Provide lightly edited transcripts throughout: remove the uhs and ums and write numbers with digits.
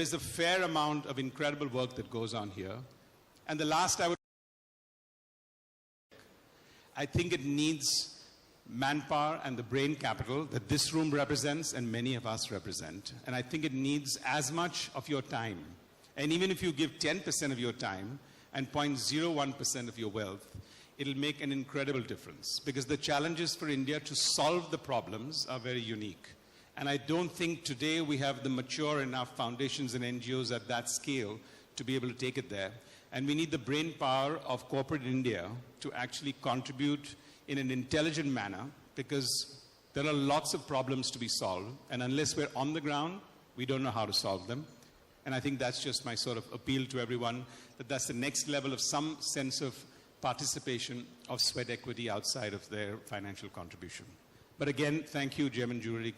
is a fair amount of incredible work that goes on here. And the last I think it needs manpower and the brain capital that this room represents and many of us represent. And I think it needs as much of your time. And even if you give 10% of your time and 0.01% of your wealth, it'll make an incredible difference, because the challenges for India to solve the problems are very unique. And I don't think today we have the mature enough foundations and NGOs at that scale to be able to take it there. And we need the brain power of corporate India to actually contribute in an intelligent manner, because there are lots of problems to be solved. And unless we're on the ground, we don't know how to solve them. And I think that's just my sort of appeal to everyone, that that's the next level of some sense of participation of sweat equity outside of their financial contribution. But again, thank you, German Jewelry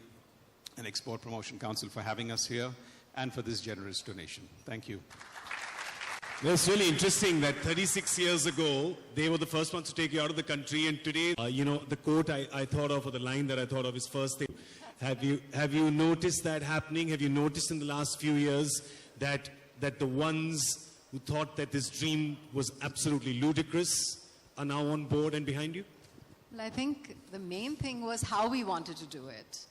and Export Promotion Council, for having us here and for this generous donation. Thank you. Well, it's really interesting that 36 years ago, they were the first ones to take you out of the country, and today, the quote I thought of, or the line that I thought of is first thing. Have you noticed that happening? Have you noticed in the last few years that the ones who thought that this dream was absolutely ludicrous are now on board and behind you? Well, I think the main thing was how we wanted to do it.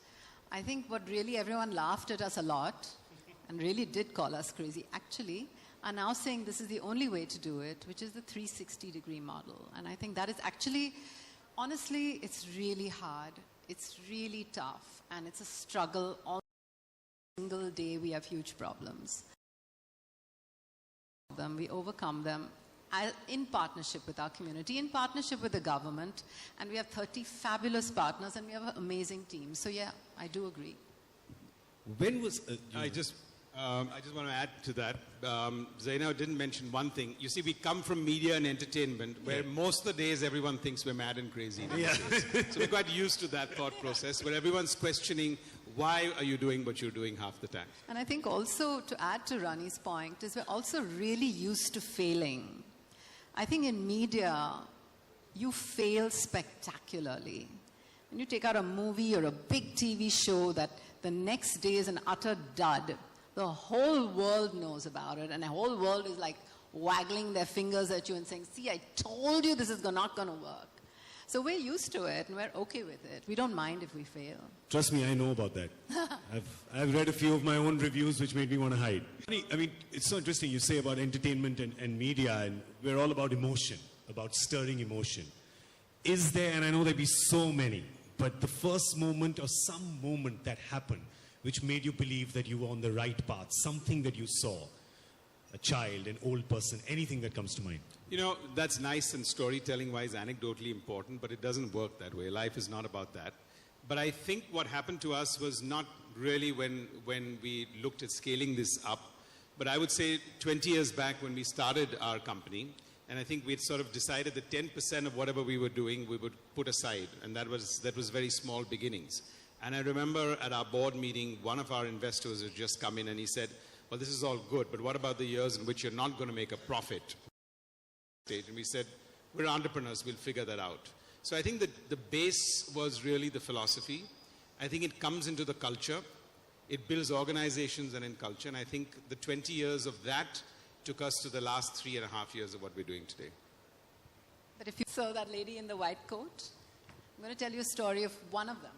I think what really everyone laughed at us a lot and really did call us crazy, actually, are now saying this is the only way to do it, which is the 360-degree model. And I think that is actually, honestly, it's really hard. It's really tough. And it's a struggle. All single day we have huge problems. We overcome them in partnership with our community, in partnership with the government. And we have 30 fabulous partners, and we have an amazing team. So yeah, I do agree. When was... I just want to add to that. Zainab didn't mention one thing. You see, we come from media and entertainment, where most of the days everyone thinks we're mad and crazy. Yeah. So we're quite used to that thought process, where everyone's questioning, why are you doing what you're doing half the time? And I think also, to add to Rani's point, is we're also really used to failing. I think in media, you fail spectacularly. When you take out a movie or a big TV show that the next day is an utter dud, the whole world knows about it, and the whole world is like waggling their fingers at you and saying, see, I told you this is not going to work. So we're used to it, and we're okay with it. We don't mind if we fail. Trust me, I know about that. I've read a few of my own reviews which made me want to hide. I mean, it's so interesting you say about entertainment and media, and we're all about emotion, about stirring emotion. Is there, and I know there'll be so many, but the first moment or some moment that happened which made you believe that you were on the right path, something that you saw, a child, an old person, anything that comes to mind? You know, that's nice and storytelling-wise, anecdotally important, but it doesn't work that way. Life is not about that. But I think what happened to us was not really when we looked at scaling this up, but I would say 20 years back when we started our company, and I think we'd sort of decided that 10% of whatever we were doing, we would put aside, and that was very small beginnings. And I remember at our board meeting, one of our investors had just come in and he said, well, this is all good, but what about the years in which you're not going to make a profit? And we said, we're entrepreneurs, we'll figure that out. So I think that the base was really the philosophy. I think it comes into the culture. It builds organizations and in culture. And I think the 20 years of that took us to the last 3.5 years of what we're doing today. But if you saw that lady in the white coat, I'm going to tell you a story of one of them.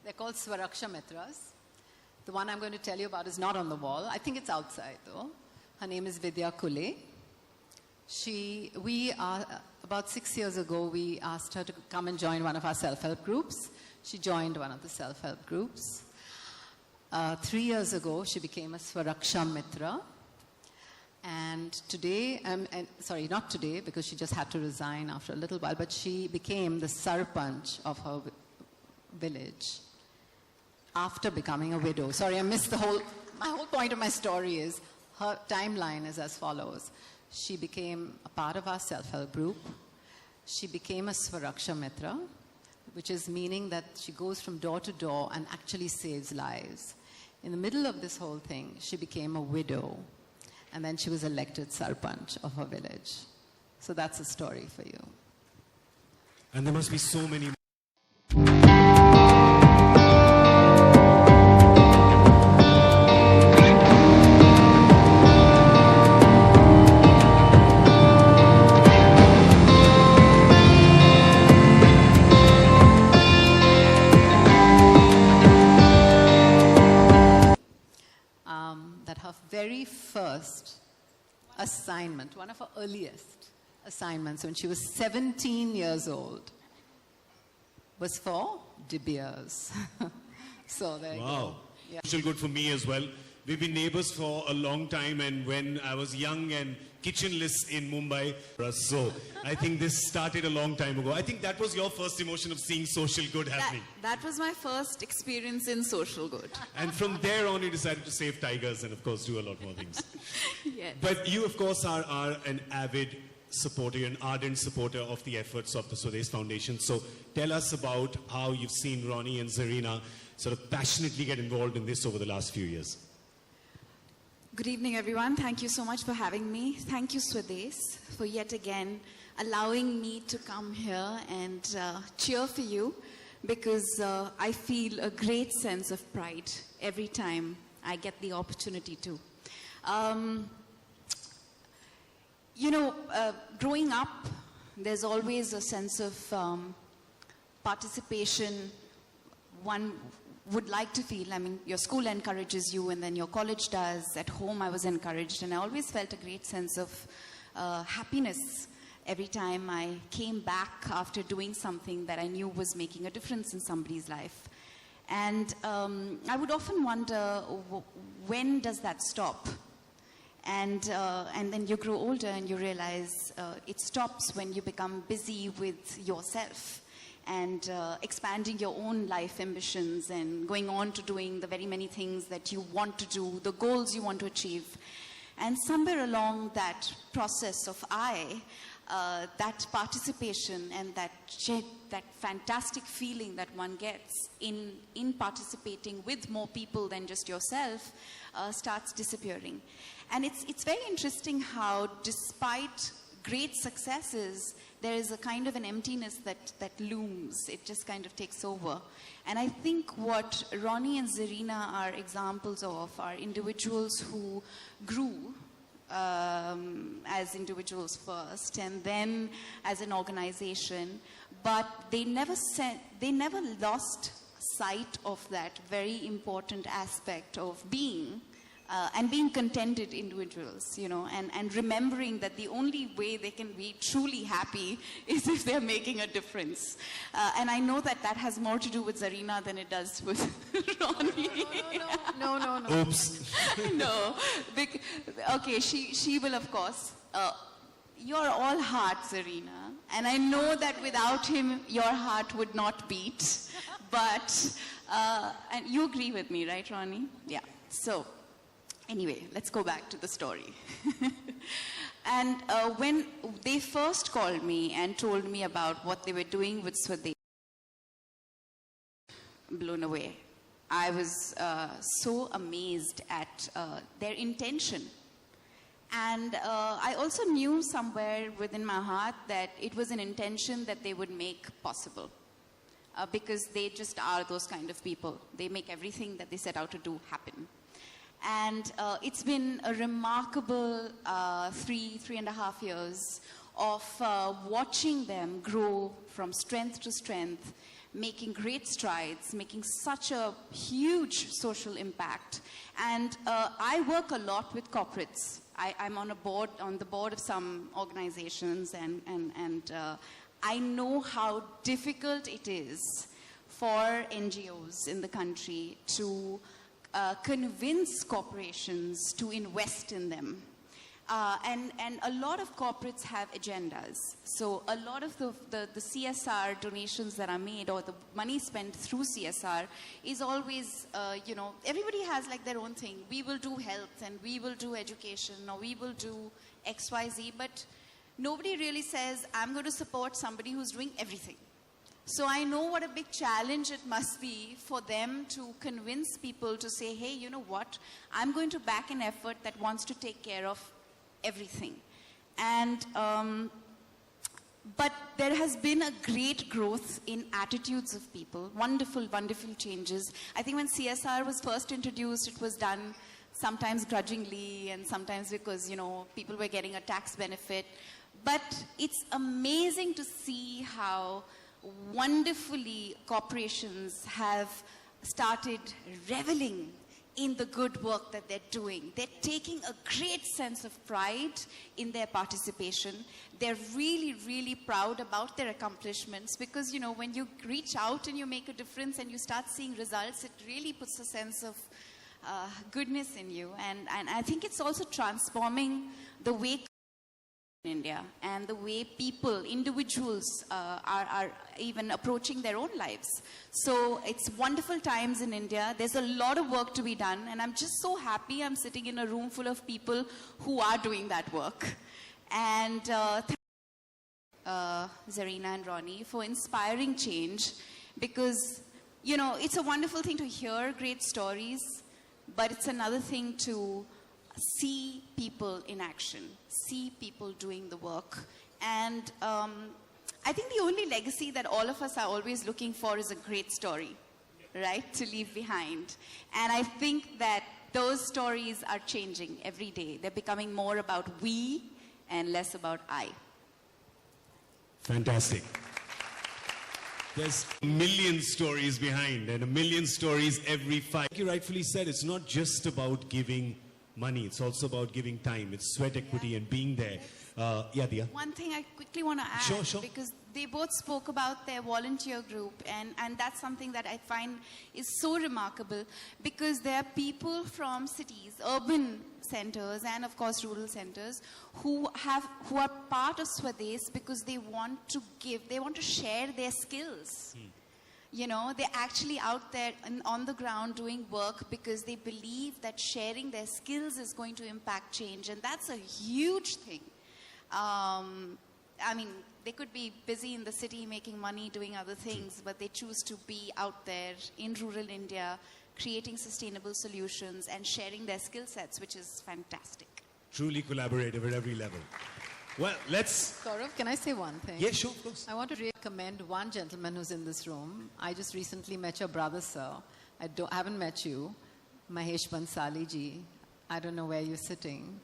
They're called Swaraksha Mitras. The one I'm going to tell you about is not on the wall. I think it's outside, though. Her name is Vidya Kule. About 6 years ago, we asked her to come and join one of our self-help groups. She joined one of the self-help groups. 3 years ago, she became a Swaraksha Mitra. And today, sorry, not today, because she just had to resign after a little while, but she became the Sarpanch of her village after becoming a widow. Sorry, I missed my whole point of my story is, her timeline is as follows. She became a part of our self-help group. She became a Swaraksha Mitra, which is meaning that she goes from door to door and actually saves lives. In the middle of this whole thing, she became a widow. And then she was elected Sarpanch of her village. So that's a story for you. And there must be so many very first assignment, one of her earliest assignments when she was 17 years old, was for De Beers. So there you Wow. go. Yeah. Social good for me as well. We've been neighbors for a long time, and when I was young and kitchenless in Mumbai, so I think this started a long time ago. I think that was your first emotion of seeing social good happening. That was my first experience in social good. And from there on, you decided to save tigers and, of course, do a lot more things. Yes. But you, of course, are an avid supporter, an ardent supporter of the efforts of the Swadesh Foundation. So tell us about how you've seen Ronnie and Zarina sort of passionately get involved in this over the last few years. Good evening, everyone. Thank you so much for having me. Thank you, Swadesh, for yet again allowing me to come here and cheer for you, because I feel a great sense of pride every time I get the opportunity to. Growing up, there's always a sense of participation one would like to feel. I mean, your school encourages you, and then your college does. At home, I was encouraged, and I always felt a great sense of happiness every time I came back after doing something that I knew was making a difference in somebody's life. And I would often wonder, when does that stop? And then you grow older and you realize it stops when you become busy with yourself and expanding your own life ambitions and going on to doing the very many things that you want to do, the goals you want to achieve. And somewhere along that process of that participation and that fantastic feeling that one gets in participating with more people than just yourself starts disappearing. And it's very interesting how, despite great successes, there is a kind of an emptiness that looms. It just kind of takes over. And I think what Ronnie and Zarina are examples of are individuals who grew as individuals first and then as an organization, but they never lost sight of that very important aspect of being and being contented individuals, and remembering that the only way they can be truly happy is if they're making a difference. And I know that has more to do with Zarina than it does with Ronnie. No. Oops. No. Okay, she will, of course. You're all heart, Zarina. And I know that without him, your heart would not beat. But, and you agree with me, right, Ronnie? Yeah. So, anyway, let's go back to the story. And when they first called me and told me about what they were doing with Swadesh, blown away. I was so amazed at their intention. And I also knew somewhere within my heart that it was an intention that they would make possible. Because they just are those kind of people. They make everything that they set out to do happen. And it's been a remarkable 3.5 years of watching them grow from strength to strength, making great strides, making such a huge social impact. And I work a lot with corporates. I'm on the board of some organizations, and I know how difficult it is for NGOs in the country to convince corporations to invest in them. And a lot of corporates have agendas. So a lot of the CSR donations that are made, or the money spent through CSR, is always, everybody has like their own thing. We will do health, and we will do education, or we will do XYZ, but nobody really says, I'm going to support somebody who's doing everything. So I know what a big challenge it must be for them to convince people to say, hey, you know what? I'm going to back an effort that wants to take care of everything. And, but there has been a great growth in attitudes of people, wonderful, wonderful changes. I think when CSR was first introduced, it was done sometimes grudgingly and sometimes because, people were getting a tax benefit. But it's amazing to see how wonderfully corporations have started reveling in the good work that they're doing. They're taking a great sense of pride in their participation. They're really, really proud about their accomplishments because, you know, when you reach out and you make a difference and you start seeing results, it really puts a sense of goodness in you. And I think it's also transforming the way in India and the way people, individuals are even approaching their own lives. So it's wonderful times in India. There's a lot of work to be done and I'm just so happy I'm sitting in a room full of people who are doing that work. And thank Zarina and Ronnie for inspiring change because, you know, it's a wonderful thing to hear great stories, but it's another thing to see people in action, see people doing the work. And I think the only legacy that all of us are always looking for is a great story, right, to leave behind. And I think that those stories are changing every day. They're becoming more about we and less about I. Fantastic. There's a million stories behind and a million stories every 5. Like you rightfully said, it's not just about giving money. It's also about giving time. It's sweat equity and being there. Yeah, Dia. One thing I quickly want to add, Sure. because they both spoke about their volunteer group, and that's something that I find is so remarkable, because there are people from cities, urban centers, and of course rural centers, who are part of Swades because they want to give, they want to share their skills. You know, they're actually out there on the ground doing work because they believe that sharing their skills is going to impact change. And that's a huge thing. I mean, they could be busy in the city making money, doing other things, but they choose to be out there in rural India, creating sustainable solutions and sharing their skill sets, which is fantastic. Truly collaborative at every level. Well, let's... Gaurav, can I say one thing? Yeah, sure, of course. I want to really commend one gentleman who's in this room. I just recently met your brother, sir. I haven't met you, Mahesh Bansali ji. I don't know where you're sitting,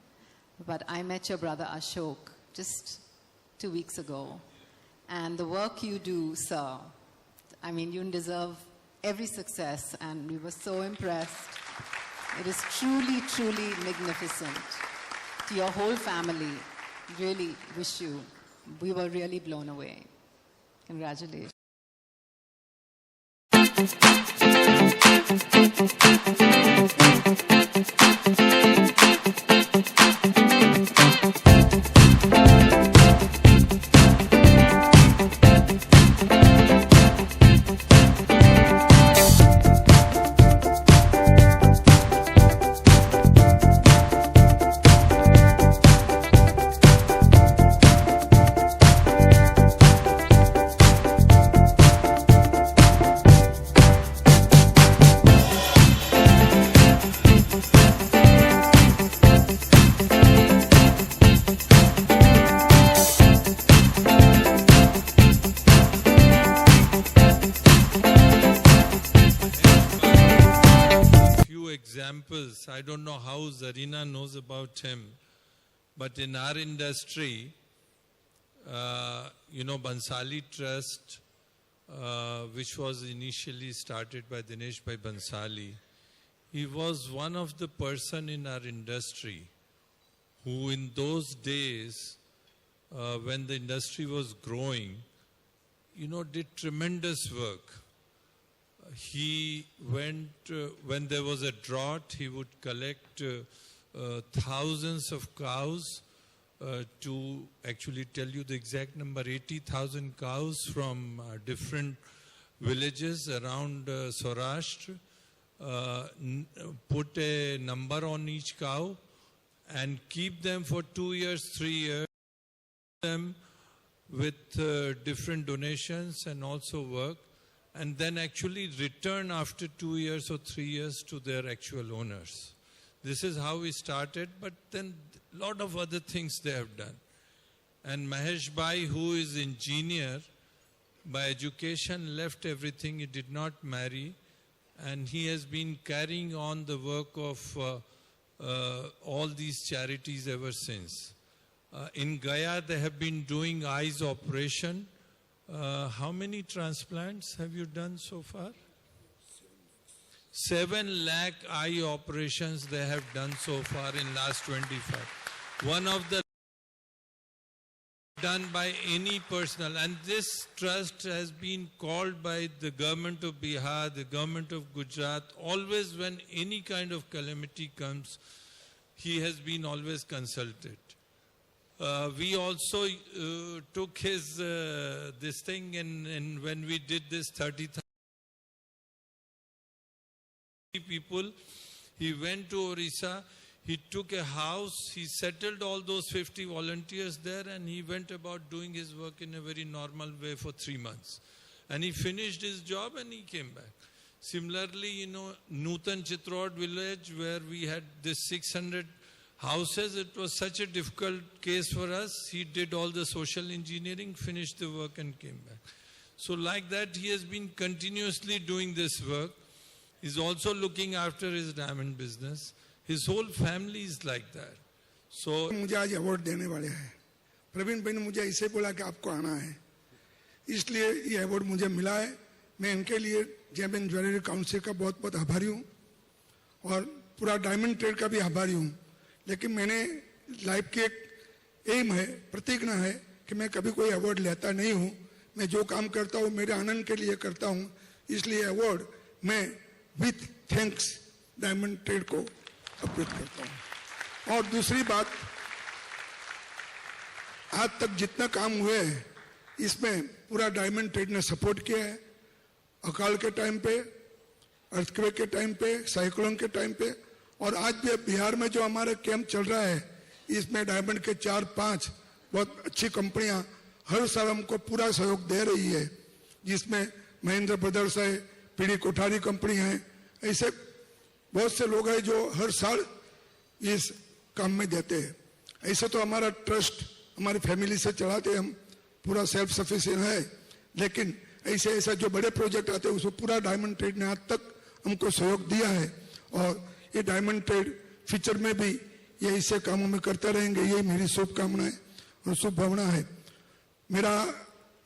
but I met your brother Ashok just 2 weeks ago. And the work you do, sir, I mean, you deserve every success, and we were so impressed. It is truly, truly magnificent. To your whole family, really wish you. We were really blown away. Congratulations. Examples. I don't know how Zarina knows about him, but in our industry, you know, Bansali Trust, which was initially started by Dinesh Bhai Bansali, he was one of the person in our industry who in those days, when the industry was growing, you know, did tremendous work. He went, when there was a drought, he would collect thousands of cows to actually tell you the exact number, 80,000 cows from different villages around Saurashtra, put a number on each cow and keep them for 2 years, 3 years, them with different donations and also work, and then actually return after 2 years or 3 years to their actual owners. This is how we started, but then a lot of other things they have done. And Mahesh Bhai, who is engineer, by education left everything, he did not marry, and he has been carrying on the work of all these charities ever since. In Gaya, they have been doing eyes operation. How many transplants have you done so far? 7 lakh eye operations they have done so far in last 25. One of the done by any personal, and this trust has been called by the government of Bihar, the government of Gujarat. Always when any kind of calamity comes, he has been always consulted. We also took his this thing, and when we did this 30,000 people, he went to Orissa. He took a house, he settled all those 50 volunteers there, and he went about doing his work in a very normal way for 3 months. And he finished his job and he came back. Similarly, Nutan Chitraud village, where we had this 600 houses, it was such a difficult case for us. He did all the social engineering, finished the work and came back. So like that, he has been continuously doing this work. He's also looking after his diamond business. His whole family is like that. So मुझे आज award देने वाले हैं। प्रवीण भाई ने मुझे ऐसे बोला कि आपको आना है, इसलिए ये अवार्ड मुझे मिला है। मैं इनके लिए जेम ज्वेलरी काउंसिल का बहुत बहुत आभारी हूँ और पूरा डायमंड ट्रेड का भी आभारी हूँ। लेकिन मैंने लाइफ की एक एम है, प्रतिज्ञा है कि मैं कभी कोई अवार्ड लेता नहीं हूँ। मैं जो काम करता हूँ मेरे आनंद के लिए करता हूँ, इसलिए अवार्ड मैं विथ थैंक्स डायमंड ट्रेड को अर्पित करता हूँ। और दूसरी बात, आज तक जितना काम हुए हैं इसमें पूरा डायमंड ट्रेड ने सपोर्ट किया है। अकाल के टाइम पे, अर्थक्वेक के टाइम पे, साइक्लोन के टाइम पे, और आज भी बिहार में जो हमारा कैंप चल रहा है इसमें डायमंड के 4-5 बहुत अच्छी कंपनियां हर साल हमको पूरा सहयोग दे रही है, जिसमें महेंद्र ब्रदर्स है, पीडी कोठारी कंपनी है। ऐसे बहुत से लोग हैं जो हर साल इस काम में देते हैं। ऐसे तो हमारा ट्रस्ट हमारी फैमिली से चलाते हैं, हम पूरा सेल्फ सफिशिएंट है। लेकिन ऐसे जो बड़े प्रोजेक्ट आते हैं उसको पूरा डायमंड ट्रेड ने आज तक हमको सहयोग दिया है और ये डायमंड ट्रेड फ्यूचर में भी ये ऐसे कामों में करते रहेंगे, ये मेरी शुभकामनाएं और शुभभावना है। मेरा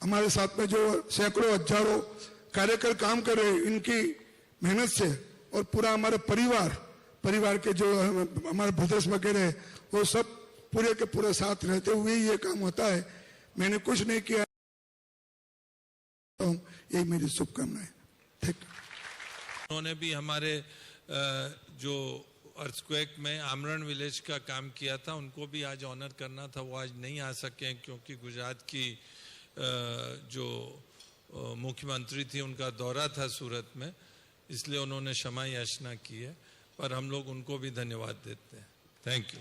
हमारे साथ में जो सैकड़ों हजारों कार्यकर काम कर रहे हैं, इनकी मेहनत से और पूरा हमारा परिवार के जो हमारे ब्रदर्स वगैरह है वो सब पूरे के पूरे साथ रहते हुए ये काम होता है। मैंने कुछ नहीं किया, यही मेरी शुभकामनाएं। Thank you. उन्होंने भी हमारे जो अर्थक्वेक में आमरण विलेज का काम किया था, उनको भी आज ऑनर करना था। वो आज नहीं आ सके क्योंकि गुजरात की जो मुख्यमंत्री थी उनका दौरा था सूरत में, इसलिए उन्होंने क्षमा याचना की है। पर हम लोग उनको भी धन्यवाद देते हैं। Thank you.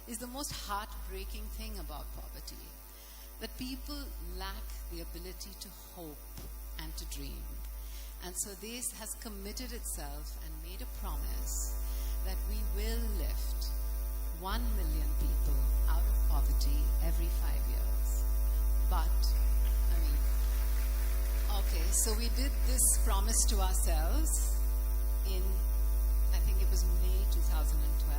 is the most heartbreaking thing about poverty, that people lack the ability to hope and to dream. And so this has committed itself and made a promise that we will lift 1 million people out of poverty every 5 years. But, okay, so we did this promise to ourselves in, I think it was May 2012.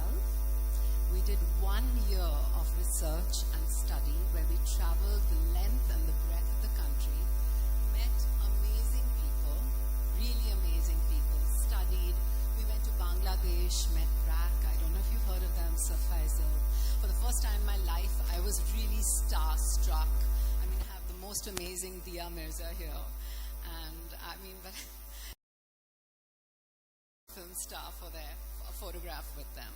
We did 1 year of research and study where we traveled the length and the breadth of the country, met amazing people, really amazing people, studied. We went to Bangladesh, met Brak. I don't know if you've heard of them, Sir Faisal. For the first time in my life, I was really starstruck. I mean, I have the most amazing Dia Mirza here. And I mean, but film star for their photograph with them.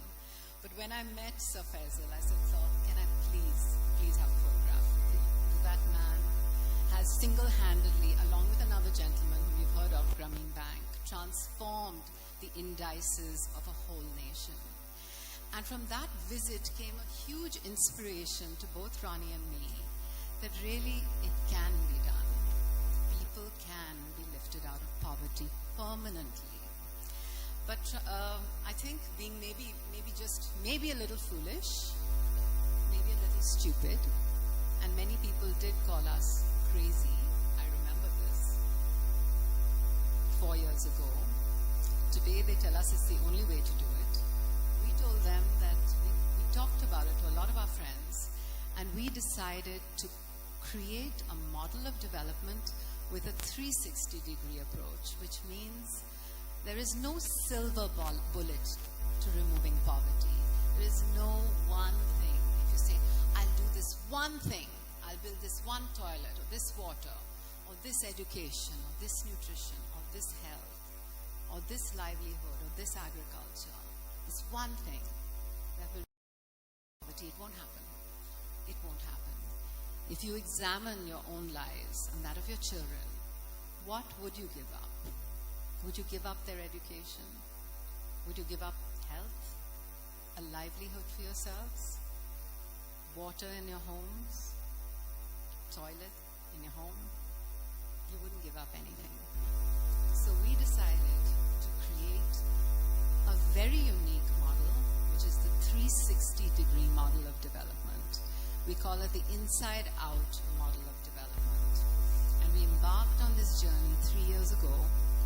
But when I met Sir Faisal, I said, "Sir, can I please have a photograph with you?" has single-handedly, along with another gentleman who we've heard of, Grameen Bank, transformed the indices of a whole nation. And from that visit came a huge inspiration to both Ronnie and me that really it can be done. People can be lifted out of poverty permanently. But I think being maybe a little foolish, maybe a little stupid, and many people did call us crazy. I remember this 4 years ago. Today they tell us it's the only way to do it. We told them that we talked about it to a lot of our friends, and we decided to create a model of development with a 360-degree approach, which means there is no silver bullet to removing poverty. There is no one thing. If you say, I'll do this one thing, I'll build this one toilet, or this water, or this education, or this nutrition, or this health, or this livelihood, or this agriculture, this one thing that will remove poverty, it won't happen. It won't happen. If you examine your own lives and that of your children, what would you give up? Would you give up their education? Would you give up health? A livelihood for yourselves? Water in your homes? Toilet in your home? You wouldn't give up anything. So we decided to create a very unique model, which is the 360-degree model of development. We call it the inside-out model of development. And we embarked on this journey 3 years ago,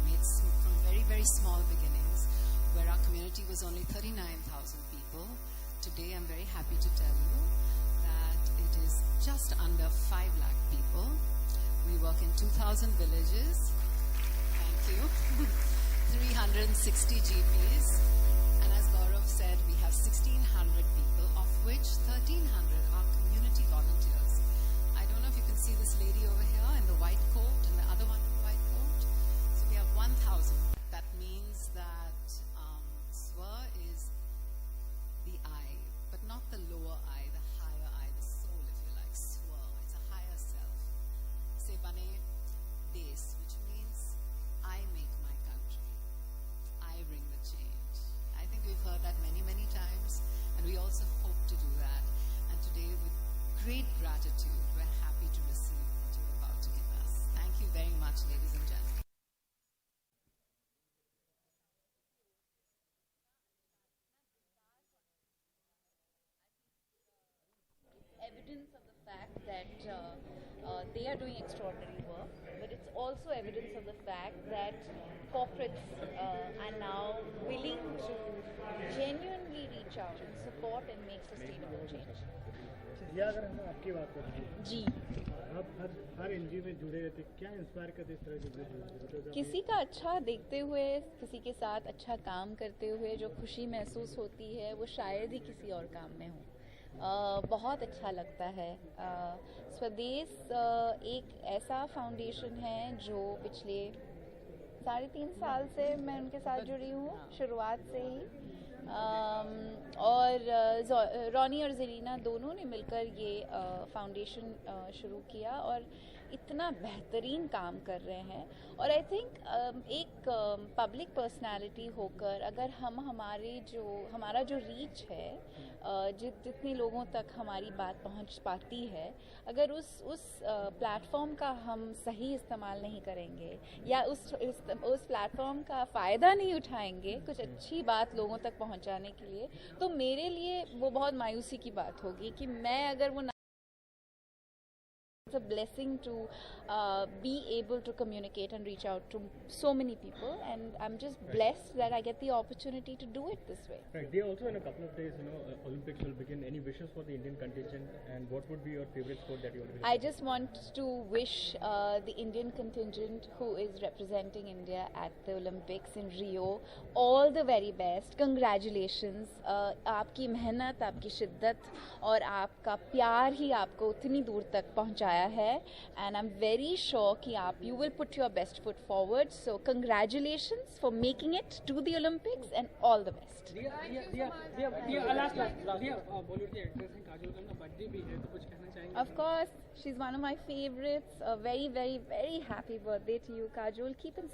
made from very, very small beginnings, where our community was only 39,000 people. Today, I'm very happy to tell you that it is just under 5 lakh people. We work in 2,000 villages. Thank you. 360 GPs. And as Gaurav said, we have 1,600 people, of which 1,300 are community volunteers. I don't know if you can see this lady over here in the white coat and the other one in the white coat. So we have 1,000. That means that Swa is the I, but not the lower I, the higher I, the soul, if you like. Swa, it's a higher self. Se bane des, which means I make my country. I bring the change. I think we've heard that many, many times, and we also hope to do that. And today, with great gratitude, we're happy to receive what you're about to give us. Thank you very much, ladies and gentlemen. Evidence of the fact that they are doing extraordinary work, but it's also evidence of the fact that corporates are now willing to genuinely reach out and support and make sustainable change. जिया अगर हम आपकी बात करें जी, आप हर NGO में जुड़े रहते, क्या इंस्पायर करते इस तरह के किसी का अच्छा देखते हुए, किसी के साथ अच्छा काम करते हुए जो खुशी महसूस होती है वो शायद ही किसी और काम में हो। बहुत अच्छा लगता है। स्वदेश एक ऐसा फाउंडेशन है जो पिछले 3.5 साल से मैं उनके साथ जुड़ी हूँ, शुरुआत से ही। और रॉनी और ज़रीना दोनों ने मिलकर ये फाउंडेशन शुरू किया और इतना बेहतरीन काम कर रहे हैं। और आई थिंक एक पब्लिक पर्सनालिटी होकर अगर हम हमारा जो रीच है, जितने लोगों तक हमारी बात पहुंच पाती है, अगर उस प्लेटफॉर्म का हम सही इस्तेमाल नहीं करेंगे या उस प्लेटफॉर्म का फ़ायदा नहीं उठाएंगे कुछ अच्छी बात लोगों तक पहुंचाने के लिए, तो मेरे लिए वो बहुत मायूसी की बात होगी कि मैं अगर वो It's a blessing to be able to communicate and reach out to so many people, and I'm just blessed that I get the opportunity to do it this way. Right. They also in a couple of days, Olympics will begin. Any wishes for the Indian contingent, and what would be your favorite sport that you would? I just want to wish the Indian contingent who is representing India at the Olympics in Rio all the very best. Congratulations. आपकी मेहनत, आपकी शिद्दत और आपका प्यार ही आपको उतनी दूर तक पहुंचाया आया है and I am very sure कि आप you will put your best foot forward so congratulations for making it to the Olympics and all the best Of course, she's one of my favorites. A very, very, very happy birthday to you, Kajol. Keep in